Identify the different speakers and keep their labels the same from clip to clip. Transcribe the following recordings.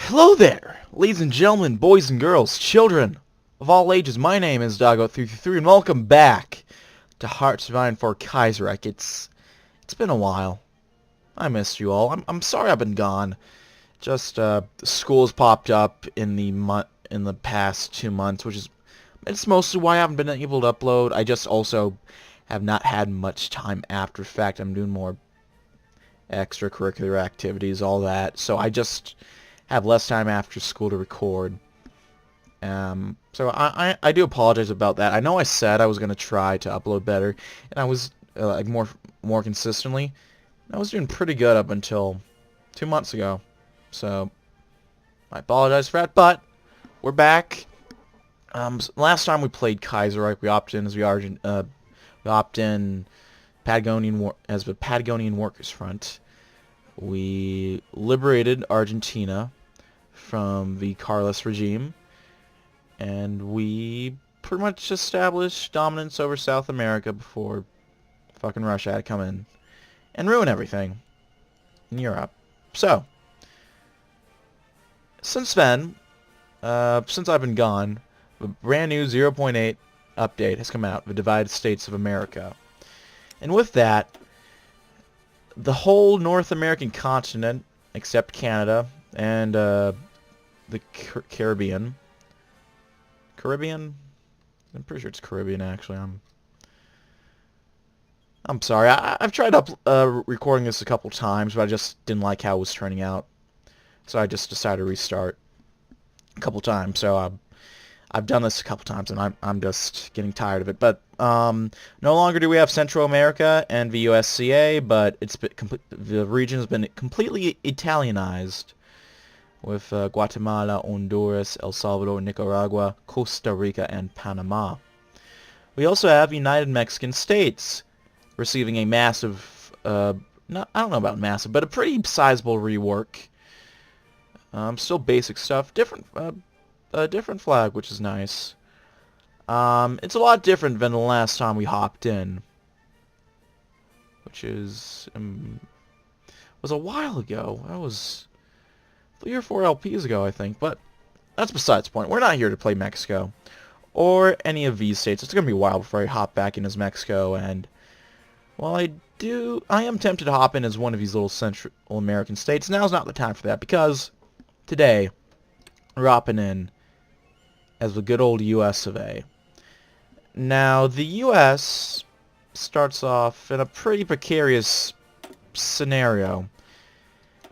Speaker 1: Hello there, ladies and gentlemen, boys and girls, children of all ages. My name is DB333, and welcome back to Hearts of Iron for Kaiserreich. It's been a while. I missed you all. I'm sorry I've been gone. Just school's popped up in the past 2 months, it's mostly why I haven't been able to upload. I just also have not had much time after fact. I'm doing more extracurricular activities, all that. So I just have less time after school to record. So I do apologize about that. I know I said I was going to try to upload better, and I was like more consistently. I was doing pretty good up until 2 months ago. So I apologize for that, but we're back. Last time we played Kaiserreich, we opted in as the Patagonian Workers Front. We liberated Argentina from the Carlist regime, and we pretty much established dominance over South America before fucking Russia had to come in and ruin everything in Europe. So, since then, since I've been gone, the brand new 0.8 update has come out, the Divided States of America. And with that, the whole North American continent, except Canada and the Caribbean. Caribbean? I'm pretty sure it's Caribbean, actually. I'm sorry. I've tried recording this a couple times, but I just didn't like how it was turning out. So I just decided to restart a couple times. So I've done this a couple times, and I'm just getting tired of it. But no longer do we have Central America and the USCA, but the region has been completely Italianized, with Guatemala, Honduras, El Salvador, Nicaragua, Costa Rica, and Panama. We also have United Mexican States receiving a massive, I don't know about massive, but a pretty sizable rework. Still basic stuff, different flag, which is nice. It's a lot different than the last time we hopped in, which was a while ago. That was 3 or 4 LPs ago, I think, but that's besides the point. We're not here to play Mexico, or any of these states. It's going to be a while before I hop back in as Mexico, and while I am tempted to hop in as one of these little Central American states. Now's not the time for that, because today we're hopping in as the good old US of A. Now, the US starts off in a pretty precarious scenario,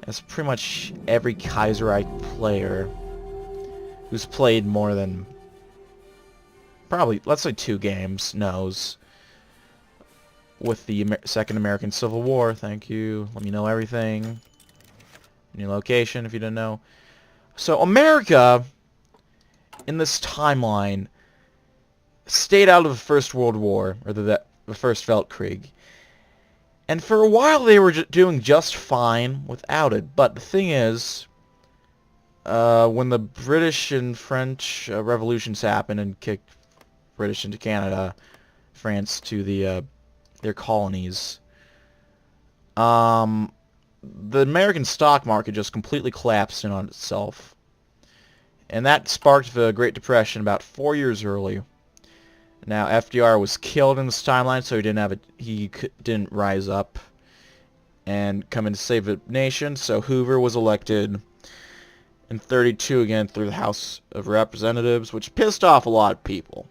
Speaker 1: as pretty much every Kaiserreich player who's played more than probably, let's say, 2 games knows. With the Second American Civil War, thank you, let me know everything, new location if you didn't know. So America, in this timeline, stayed out of the First World War, or the First Weltkrieg. And for a while they were doing just fine without it. But the thing is, when the British and French revolutions happened and kicked British into Canada, France to their colonies, the American stock market just completely collapsed in on itself. And that sparked the Great Depression about 4 years early. Now, FDR was killed in this timeline, so he didn't rise up and come in to save the nation. So Hoover was elected in '32 again through the House of Representatives, which pissed off a lot of people,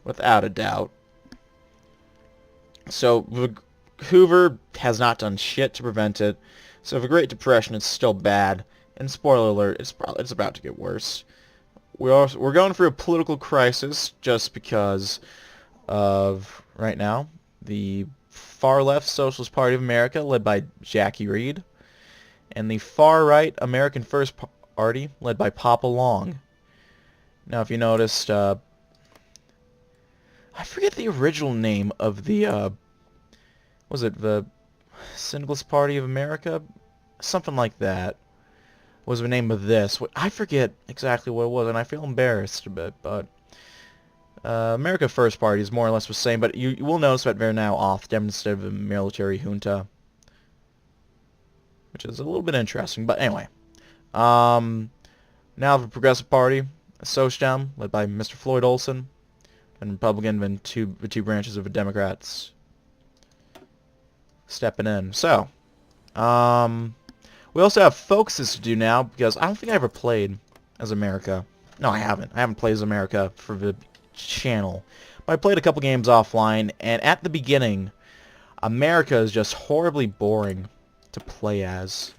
Speaker 1: without a doubt. So Hoover has not done shit to prevent it. So the Great Depression is still bad, and spoiler alert, it's about to get worse. We're going through a political crisis just because of, right now, the far-left Socialist Party of America, led by Jackie Reed, and the far-right American First Party, led by Papa Long. Now, if you noticed, I forget the original name of the, was it the Syndicalist Party of America? Something like that was the name of this. I forget exactly what it was, and I feel embarrassed a bit, but America First Party is more or less the same, but you will notice that they're now off them instead of a military junta, which is a little bit interesting, but anyway. Now the Progressive Party, a Socialdem, led by Mr. Floyd Olson, and Republican, and the two branches of the Democrats stepping in. So, we also have focuses to do now, because I don't think I ever played as America. No, I haven't. I haven't played as America for the channel. But I played a couple games offline, and at the beginning, America is just horribly boring to play as.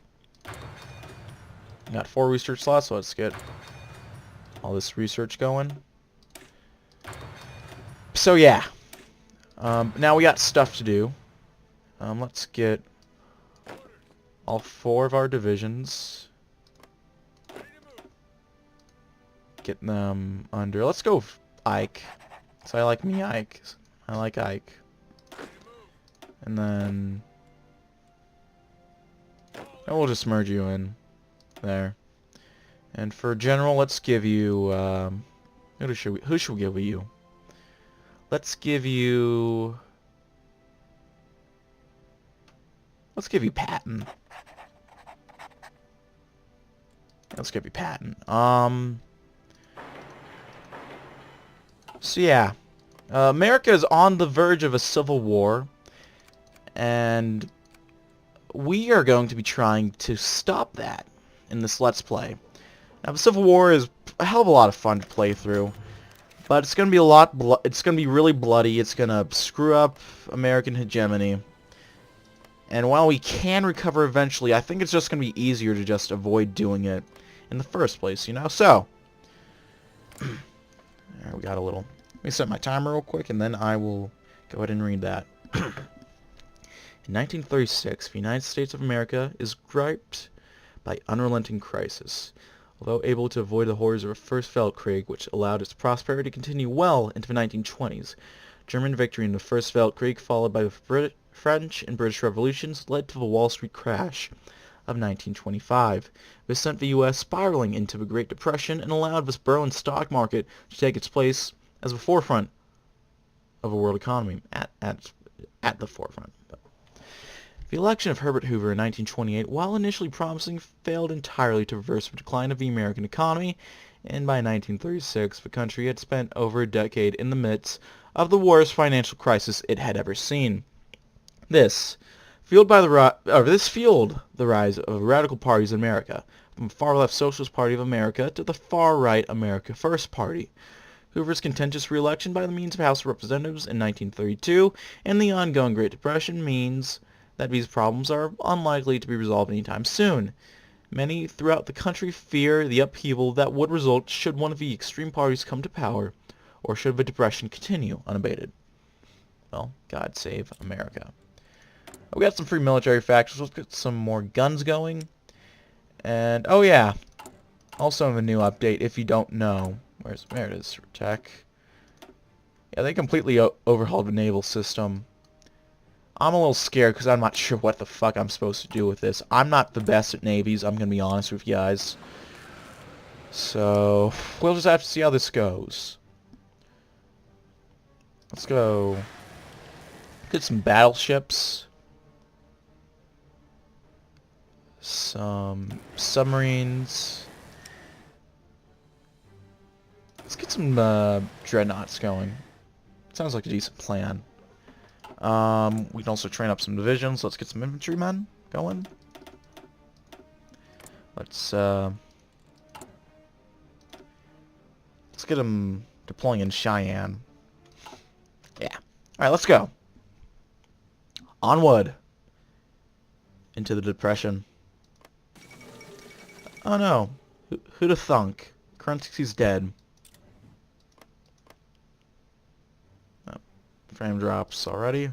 Speaker 1: Got 4 research slots, so let's get all this research going. So yeah, now we got stuff to do. Let's get all 4 of our divisions. Get them under. Let's go Ike. So I like me Ike. I like Ike. And then we'll just merge you in there. And for general, let's give you who should we give you? Let's give you Patton. Let's give you Patton. So yeah, America is on the verge of a civil war, and we are going to be trying to stop that in this Let's Play. Now, the Civil War is a hell of a lot of fun to play through, but it's going to be it's going to be really bloody. It's going to screw up American hegemony. And while we can recover eventually, I think it's just going to be easier to just avoid doing it in the first place, you know? So, there, we got a little. Let me set my timer real quick, and then I will go ahead and read that. In 1936, the United States of America is gripped by unrelenting crisis. Although able to avoid the horrors of a First Weltkrieg, which allowed its prosperity to continue well into the 1920s, German victory in the First Weltkrieg, followed by the French and British revolutions, led to the Wall Street crash of 1925. This sent the U.S. spiraling into the Great Depression and allowed this burrowing stock market to take its place as the forefront of a world economy, at the forefront. The election of Herbert Hoover in 1928, while initially promising, failed entirely to reverse the decline of the American economy, and by 1936 the country had spent over a decade in the midst of the worst financial crisis it had ever seen. This fueled the rise of radical parties in America, from the far-left Socialist Party of America to the far-right America First Party. Hoover's contentious re-election by the means of House of Representatives in 1932 and the ongoing Great Depression means that these problems are unlikely to be resolved anytime soon. Many throughout the country fear the upheaval that would result should one of the extreme parties come to power, or should the depression continue unabated. Well, God save America. We got some free military factions. Let's get some more guns going. And, oh yeah, also in the new update, if you don't know, there it is, tech. Yeah, they completely overhauled the naval system. I'm a little scared because I'm not sure what the fuck I'm supposed to do with this. I'm not the best at navies, I'm going to be honest with you guys. So, we'll just have to see how this goes. Let's go get some battleships. Some submarines. Let's get some dreadnoughts going. Sounds like a decent plan. We can also train up some divisions. Let's get some infantrymen going. Let's get them deploying in Cheyenne. Yeah. Alright, let's go. Onward. Into the Depression. Oh no. Who'd have thunk? Currency's dead. Oh, frame drops already.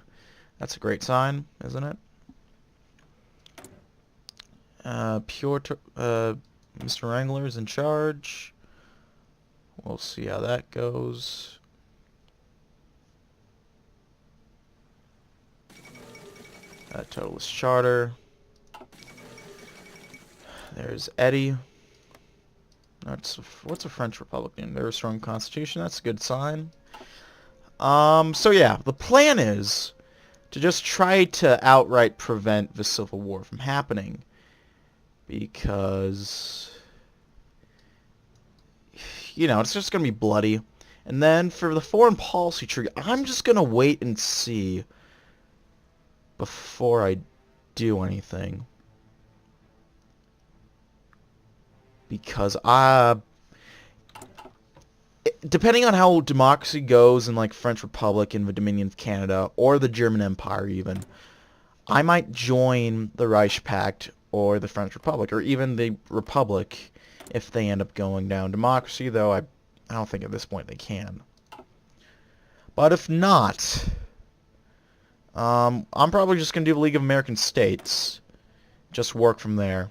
Speaker 1: That's a great sign, isn't it? Mr. Wrangler's in charge. We'll see how that goes. Totalist Charter. There's Eddie. What's a French Republican? They're a strong constitution. That's a good sign. So yeah, the plan is to just try to outright prevent the Civil War from happening. Because you know, it's just going to be bloody. And then for the foreign policy tree, I'm just going to wait and see before I do anything. Because depending on how democracy goes in like French Republic and the Dominion of Canada, or the German Empire even, I might join the Reich Pact or the French Republic, or even the Republic if they end up going down democracy, though I don't think at this point they can. But if not, I'm probably just going to do the League of American States. Just work from there.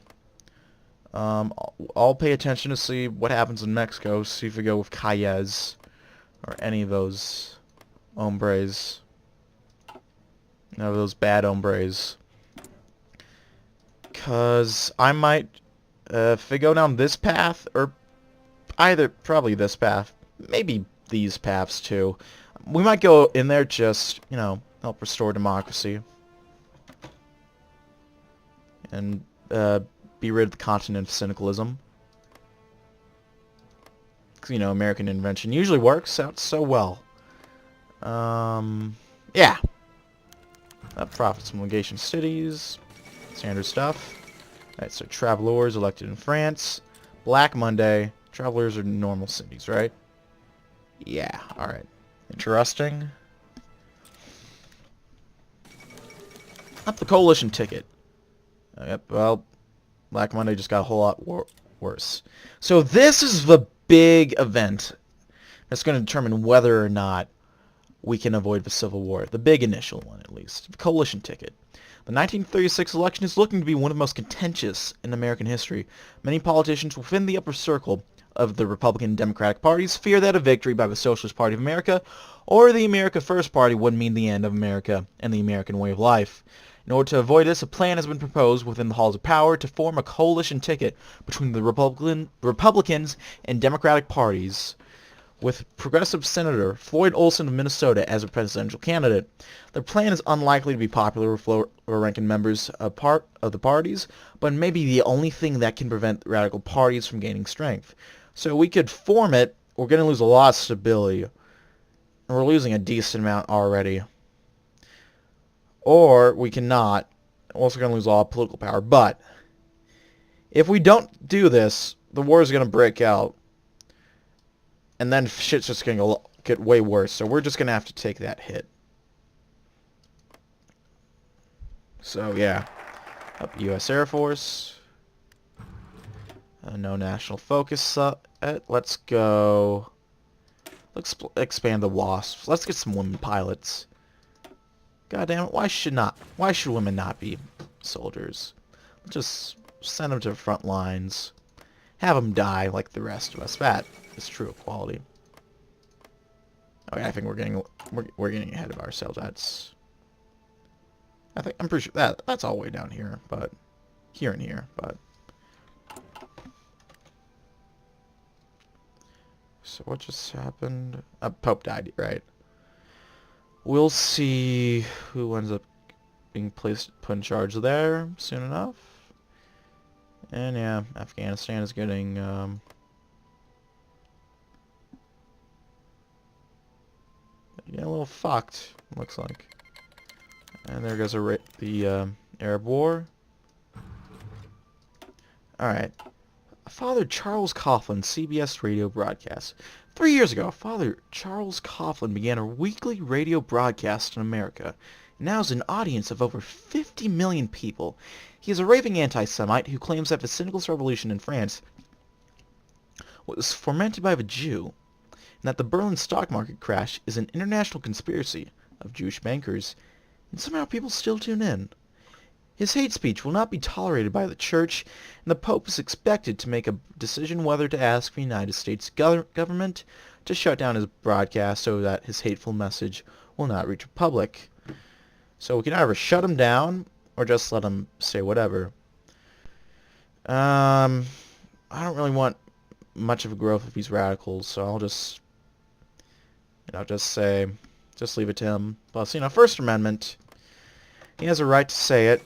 Speaker 1: I'll pay attention to see what happens in Mexico, see if we go with Calles or any of those hombres. No, those bad hombres. Because I might, if we go down this path, or probably this path, maybe these paths too, we might go in there just, you know, help restore democracy. And, be rid of the continent of cynicalism. Because, you know, American invention usually works out so well. Yeah. Profits from legation cities. Standard stuff. Alright, so travelers elected in France. Black Monday. Travelers are normal cities, right? Yeah, alright. Interesting. Up the coalition ticket. Yep, well, Black Monday just got a whole lot worse. So this is the big event that's going to determine whether or not we can avoid the Civil War. The big initial one, at least. The coalition ticket. The 1936 election is looking to be one of the most contentious in American history. Many politicians within the upper circle of the Republican and Democratic parties fear that a victory by the Socialist Party of America or the America First Party would mean the end of America and the American way of life. In order to avoid this, a plan has been proposed within the halls of power to form a coalition ticket between the Republicans and Democratic parties, with Progressive Senator Floyd Olson of Minnesota as a presidential candidate. The plan is unlikely to be popular with lower-ranking members of the parties, but may be the only thing that can prevent radical parties from gaining strength. So we could form it. We're going to lose a lot of stability, and we're losing a decent amount already. Or we cannot. We're also going to lose all political power. But if we don't do this, the war is going to break out. And then shit's just going to get way worse. So we're just going to have to take that hit. So, yeah. Up U.S. Air Force. No national focus. Let's go. Let's expand the WASPs. Let's get some women pilots. God damn it, why should women not be soldiers? Just send them to the front lines. Have them die like the rest of us. That is true equality. Okay, I think we're getting ahead of ourselves. I'm pretty sure that's all the way down here, but here and here, but so what just happened? Pope died, right? We'll see who ends up being put in charge there soon enough. And yeah, Afghanistan is getting a little fucked, looks like. And there goes the Arab War. Alright. Father Charles Coughlin, CBS radio broadcast. 3 years ago, Father Charles Coughlin began a weekly radio broadcast in America, and now has an audience of over 50 million people. He is a raving anti-Semite who claims that the syndicalist revolution in France was fomented by the Jew, and that the Berlin stock market crash is an international conspiracy of Jewish bankers, and somehow people still tune in. His hate speech will not be tolerated by the Church, and the Pope is expected to make a decision whether to ask the United States government to shut down his broadcast so that his hateful message will not reach the public. So we can either shut him down or just let him say whatever. I don't really want much of a growth of these radicals, so I'll just, just leave it to him. Plus, First Amendment, he has a right to say it.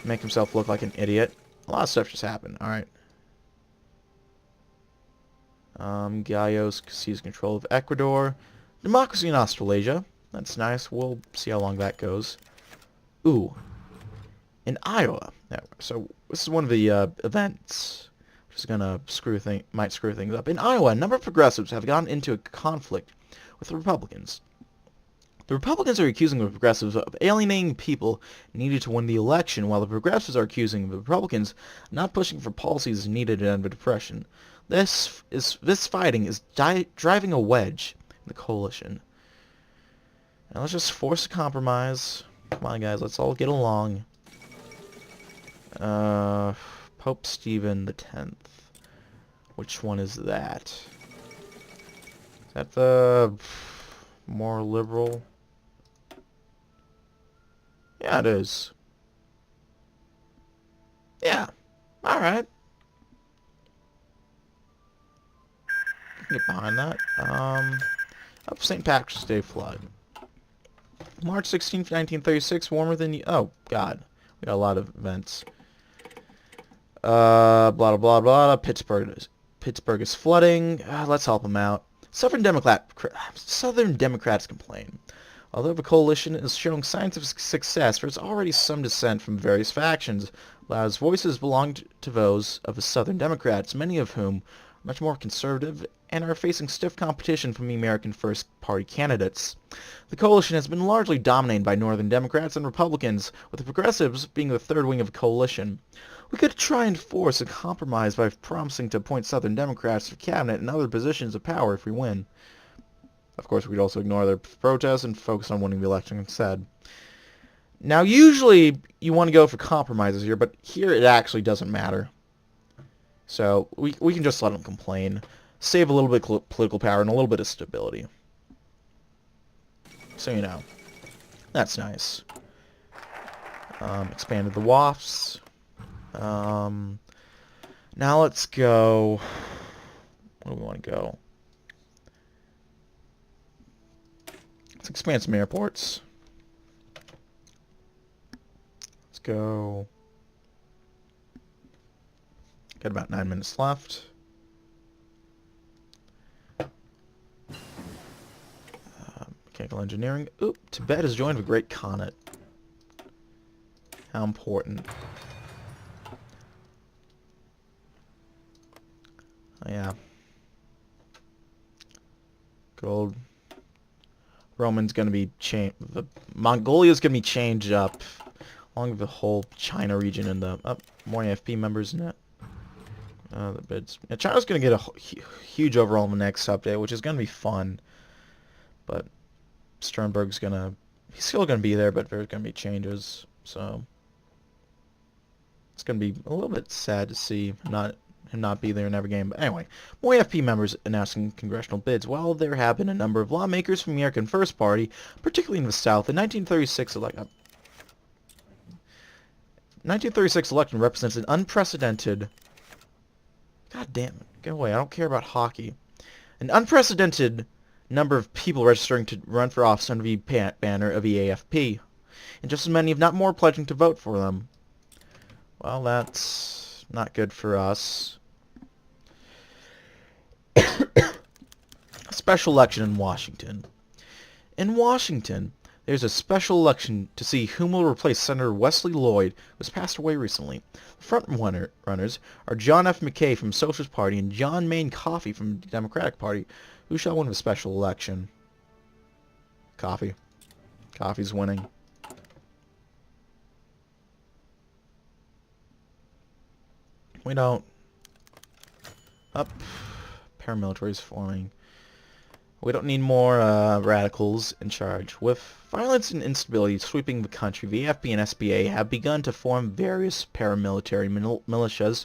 Speaker 1: Make himself look like an idiot. A lot of stuff just happened. Alright. Gaios seizes control of Ecuador. Democracy in Australasia. That's nice. We'll see how long that goes. Ooh. In Iowa. So this is one of the events, which is gonna might screw things up. In Iowa, a number of progressives have gotten into a conflict with the Republicans. The Republicans are accusing the progressives of alienating people needed to win the election, while the progressives are accusing the Republicans of not pushing for policies needed to end the depression. This fighting is driving a wedge in the coalition. Now let's just force a compromise. Come on, guys, let's all get along. Pope Stephen the 10th. Which one is that? Is that the more liberal? Yeah, it is. Yeah. Alright. Get behind that. Up St. Patrick's Day flood. March 16th, 1936, warmer than... Oh, God. We got a lot of events. Blah, blah, blah, blah. Pittsburgh is flooding. Let's help them out. Southern Democrats complain. Although the coalition is showing signs of success, there is already some dissent from various factions. Loud's voices belong to those of the Southern Democrats, many of whom are much more conservative and are facing stiff competition from the American First Party candidates. The coalition has been largely dominated by Northern Democrats and Republicans, with the progressives being the third wing of the coalition. We could try and force a compromise by promising to appoint Southern Democrats to cabinet and other positions of power if we win. Of course, we'd also ignore their protests and focus on winning the election instead. Now, usually you want to go for compromises here, but here it actually doesn't matter. So we can just let them complain, save a little bit of political power and a little bit of stability. So, you know, that's nice. Expanded the WAFs. Now let's go... Where do we want to go? Let's expand some airports. Let's go... Got about 9 minutes left. Mechanical engineering. Oop, Tibet has joined the Great Khanate. How important. Oh, yeah. Good old Roman's gonna be changed. The Mongolia's gonna be changed up, along with the whole China region and the more AFP members in it. The bids. Yeah, China's gonna get a huge overall in the next update, which is gonna be fun. But Sternberg's he's still gonna be there, but there's gonna be changes. So it's gonna be a little bit sad to see him not be there in every game. But anyway, more AFP members announcing congressional bids. While there have been a number of lawmakers from the American First Party, particularly in the South, the 1936 election represents an unprecedented... God damn it. Get away. I don't care about hockey. An unprecedented number of people registering to run for office under the banner of the AFP. And just as many, if not more, pledging to vote for them. Well, that's not good for us. A special election in Washington. In Washington, there's a special election to see whom will replace Senator Wesley Lloyd, who has passed away recently. The front runners are John F. McKay from the Socialist Party and John Main Coffey from the Democratic Party. Who shall win the special election? Coffey. Coffey's winning. We don't... Up. Paramilitary is forming. We don't need more radicals in charge. With violence and instability sweeping the country, the AFP and SBA have begun to form various paramilitary militias,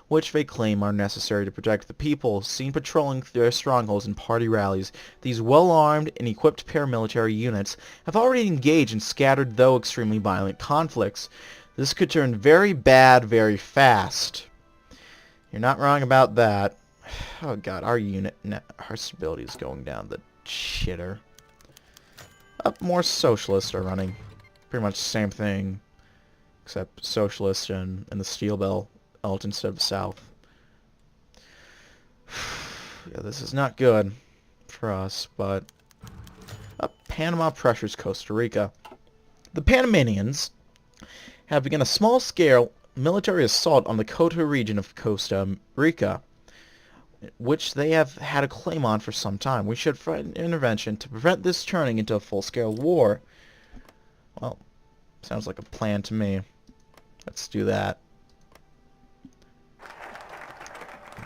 Speaker 1: which they claim are necessary to protect the people, seen patrolling their strongholds and party rallies. These well-armed and equipped paramilitary units have already engaged in scattered, though extremely violent, conflicts. This could turn very bad very fast. You're not wrong about that. Oh god, our stability is going down the shitter. Up, more socialists are running. Pretty much the same thing, except socialists in the Steel Belt instead of the South. Yeah, this is not good for us, but... Panama pressures Costa Rica. The Panamanians have begun a small-scale military assault on the Cota region of Costa Rica, which they have had a claim on for some time. We should fight an intervention to prevent this turning into a full-scale war. Well, sounds like a plan to me. Let's do that.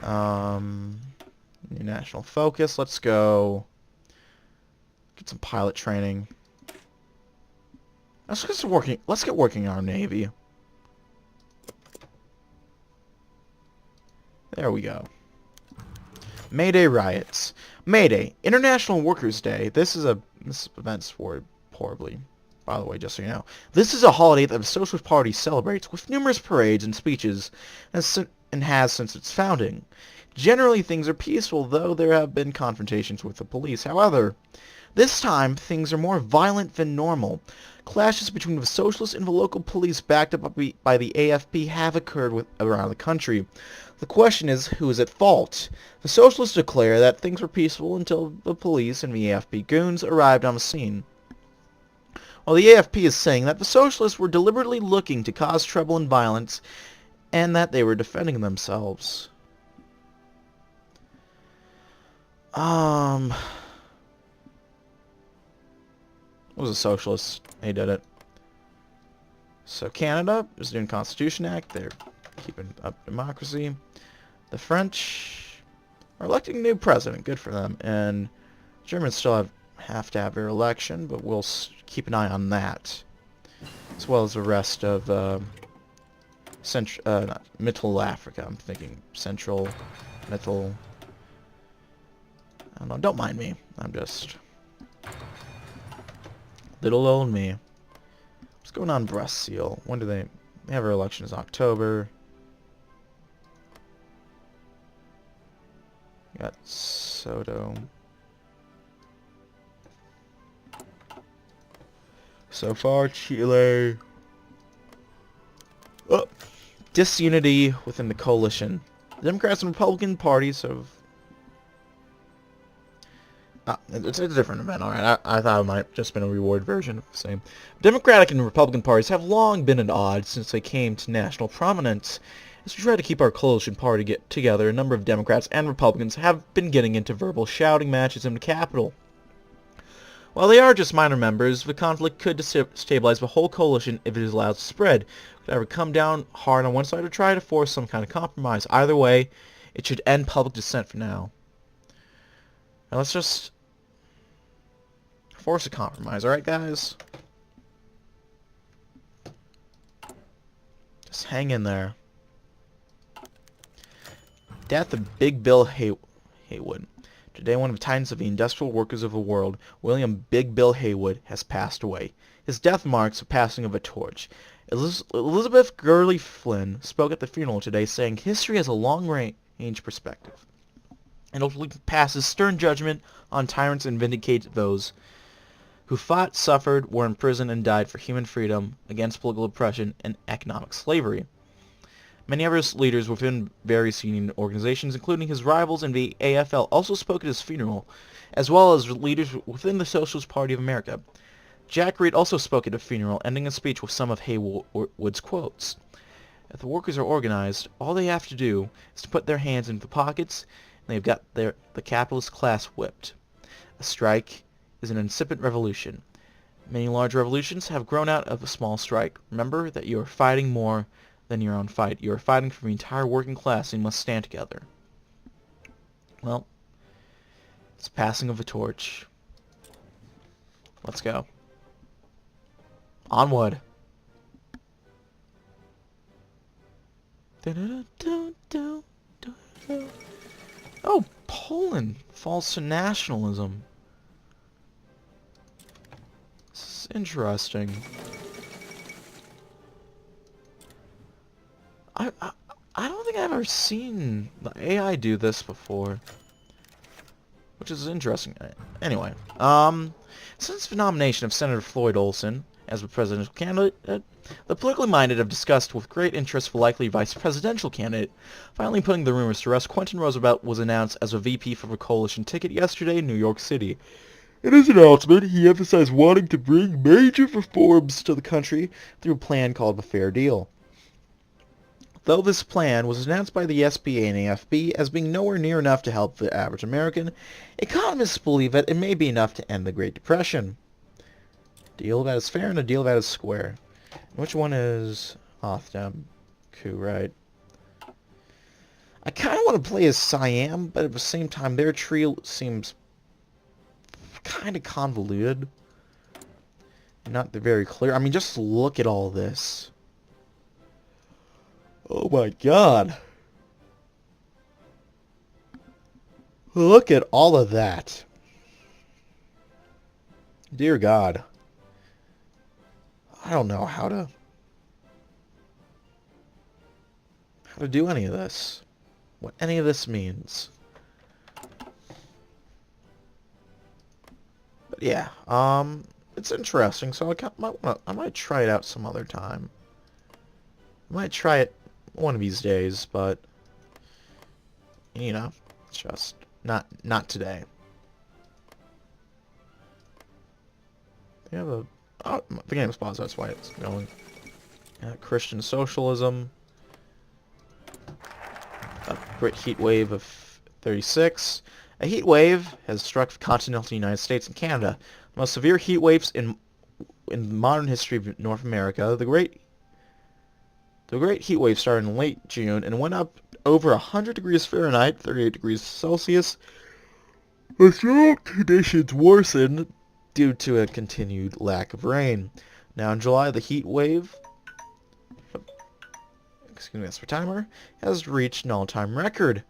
Speaker 1: New national focus. Let's go get some pilot training. Let's get working on our Navy. There we go. May Day riots. May Day, International Workers' Day. This event's worded horribly, by the way, just so you know. This is a holiday that the Socialist Party celebrates with numerous parades and speeches, and has since its founding. Generally, things are peaceful, though there have been confrontations with the police. However, this time, things are more violent than normal. Clashes between the Socialists and the local police backed up by the AFP have occurred around the country. The question is, who is at fault? The Socialists declare that things were peaceful until the police and the AFP goons arrived on the scene, while the AFP is saying that the Socialists were deliberately looking to cause trouble and violence, and that they were defending themselves. What was a socialist? They did it. So Canada is doing Constitution Act. They're keeping up democracy. The French are electing a new president. Good for them. And Germans still have to have their election, but we'll keep an eye on that, as well as the rest of Middle Africa. I'm thinking Central, Middle. I don't know. Don't mind me. I'm just little old me. What's going on in Brazil? When do they have their election? Is October. Got Soto. So far, Chile. Oh, disunity within the coalition. The Democrats and Republican parties have... it's a different event, alright. I thought it might have just been a reward version of the same. Democratic and Republican parties have long been at odds since they came to national prominence. As we try to keep our coalition party together, a number of Democrats and Republicans have been getting into verbal shouting matches in the Capitol. While they are just minor members, the conflict could destabilize the whole coalition if it is allowed to spread. It could either come down hard on one side or try to force some kind of compromise. Either way, it should end public dissent for now. Now let's just force a compromise, alright guys? Just hang in there. Death of Big Bill Haywood. Today, one of the titans of the industrial workers of the world, William Big Bill Haywood, has passed away. His death marks the passing of a torch. Elizabeth Gurley Flynn spoke at the funeral today, saying history has a long-range perspective, and ultimately passes stern judgment on tyrants and vindicates those who fought, suffered, were imprisoned, and died for human freedom against political oppression and economic slavery. Many other leaders within various union organizations, including his rivals in the AFL, also spoke at his funeral, as well as leaders within the Socialist Party of America. Jack Reed also spoke at a funeral, ending a speech with some of Haywood's quotes. If the workers are organized, all they have to do is to put their hands into the pockets, and they've got the capitalist class whipped. A strike is an incipient revolution. Many large revolutions have grown out of a small strike. Remember that you are fighting more than your own fight. You are fighting for the entire working class, and you must stand together. Well, it's passing of a torch. Let's go. Onward. Oh, Poland falls to nationalism. This is interesting. I don't think I've ever seen the AI do this before, which is interesting. Anyway, since the nomination of Senator Floyd Olson as a presidential candidate, the politically minded have discussed with great interest the likely vice presidential candidate. Finally putting the rumors to rest, Quentin Roosevelt was announced as a VP for the coalition ticket yesterday in New York City. In his announcement, he emphasized wanting to bring major reforms to the country through a plan called the Fair Deal. Though this plan was announced by the SBA and AFB as being nowhere near enough to help the average American, economists believe that it may be enough to end the Great Depression. Deal that is fair and a deal that is square. Which one is Otham coup, right? I kind of want to play as Siam, but at the same time, their tree seems kind of convoluted. Not very clear. I mean, just look at all this. Oh my god. Look at all of that. Dear God. I don't know how to do any of this. What any of this means. But yeah, it's interesting, so I might try it out some other time. I might try it one of these days, but you know, it's just not today. They have a the game's paused, that's why it's going. Christian socialism. A great heat wave of 36. A heat wave has struck the continental United States and Canada. The most severe heat waves in modern history of North America. The great heat wave started in late June and went up over 100 degrees Fahrenheit, 38 degrees Celsius. The drought conditions worsened due to a continued lack of rain. Now in July, the heat wave, excuse me, that's for timer, has reached an all-time record.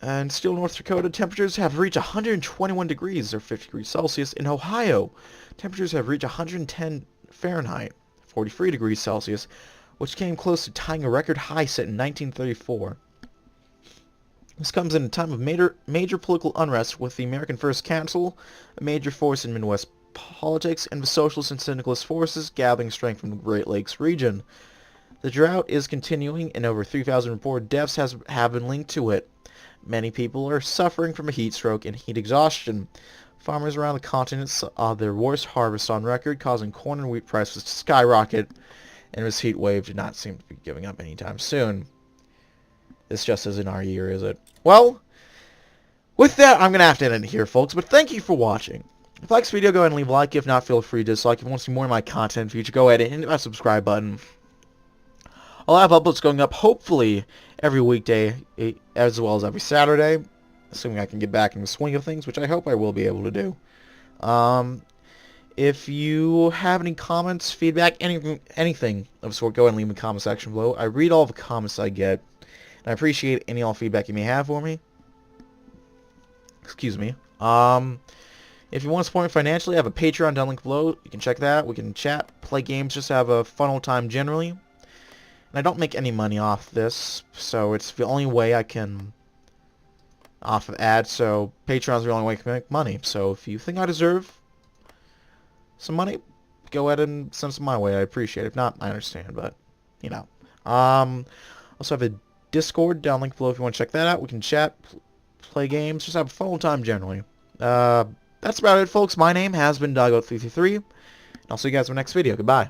Speaker 1: And still North Dakota, temperatures have reached 121 degrees, or 50 degrees Celsius. In Ohio, temperatures have reached 110 Fahrenheit, 43 degrees Celsius, which came close to tying a record high set in 1934. This comes in a time of major political unrest, with the American First Council, a major force in Midwest politics, and the socialist and syndicalist forces gathering strength from the Great Lakes region. The drought is continuing, and over 3,000 reported deaths have been linked to it. Many people are suffering from a heat stroke and heat exhaustion. Farmers around the continent saw their worst harvest on record, causing corn and wheat prices to skyrocket, and this heat wave did not seem to be giving up anytime soon. This just isn't our year, is it? Well, with that, I'm going to have to end it here, folks, but thank you for watching. If you like this video, go ahead and leave a like. If not, feel free to dislike. If you want to see more of my content in the future, go ahead and hit that subscribe button. I'll have uploads going up, hopefully, every weekday, as well as every Saturday, assuming I can get back in the swing of things, which I hope I will be able to do. If you have any comments, feedback, anything of the sort, go ahead and leave in the comment section below. I read all the comments I get, and I appreciate any all feedback you may have for me. Excuse me. If you want to support me financially, I have a Patreon down link below. You can check that. We can chat, play games, just have a fun old time generally. And I don't make any money off this, so it's the only way I can off of ads, so Patreon's the only way I can make money. So if you think I deserve some money, go ahead and send some my way. I appreciate it. If not, I understand, but, you know. Also have a Discord down link below if you want to check that out. We can chat, play games, just have a fun old time generally. That's about it, folks. My name has been Doggo333, and I'll see you guys in the next video. Goodbye.